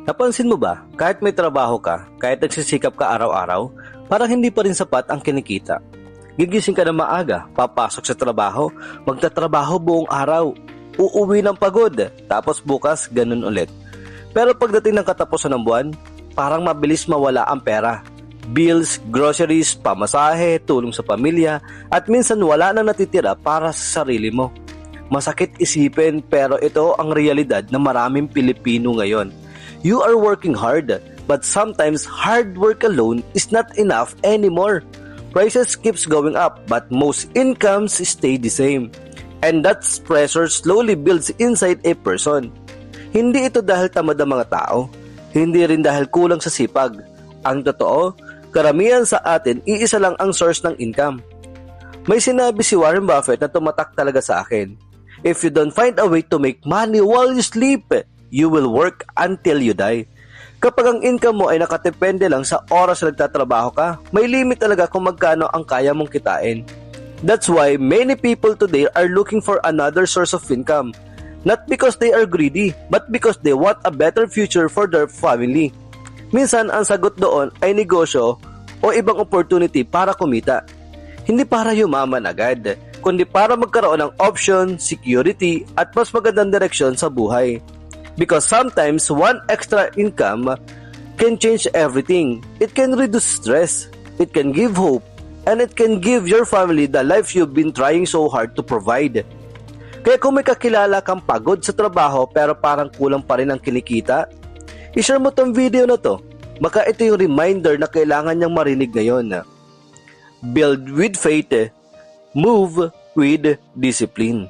Napansin mo ba, kahit may trabaho ka, kahit nagsisikap ka araw-araw, parang hindi pa rin sapat ang kinikita. Gigising ka na maaga, papasok sa trabaho, magtatrabaho buong araw, uuwi ng pagod, tapos bukas ganun ulit. Pero pagdating ng katapusan ng buwan, parang mabilis mawala ang pera. Bills, groceries, pamasahe, tulong sa pamilya, at minsan wala nang natitira para sa sarili mo. Masakit isipin pero ito ang realidad ng maraming Pilipino ngayon. You are working hard, but sometimes hard work alone is not enough anymore. Prices keeps going up, but most incomes stay the same. And that pressure slowly builds inside a person. Hindi ito dahil tamad ang mga tao, hindi rin dahil kulang sa sipag. Ang totoo, karamihan sa atin iisa lang ang source ng income. May sinabi si Warren Buffett na tumatak talaga sa akin. If you don't find a way to make money while you sleep, you will work until you die. Kapag ang income mo ay nakatepende lang sa oras na nagtatrabaho ka, may limit talaga kung magkano ang kaya mong kitain. That's why many people today are looking for another source of income. Not because they are greedy, but because they want a better future for their family. Minsan, ang sagot doon ay negosyo o ibang opportunity para kumita. Hindi para yumaman agad, kundi para magkaroon ng option, security, at mas magandang direksyon sa buhay. Because sometimes one extra income can change everything. It can reduce stress, it can give hope, and it can give your family the life you've been trying so hard to provide. Kaya kung may kakilala kang pagod sa trabaho pero parang kulang pa rin ang kinikita, i-share mo tong video na to. Baka ito yung reminder na kailangan niyang marinig ngayon. Build with faith, move with discipline.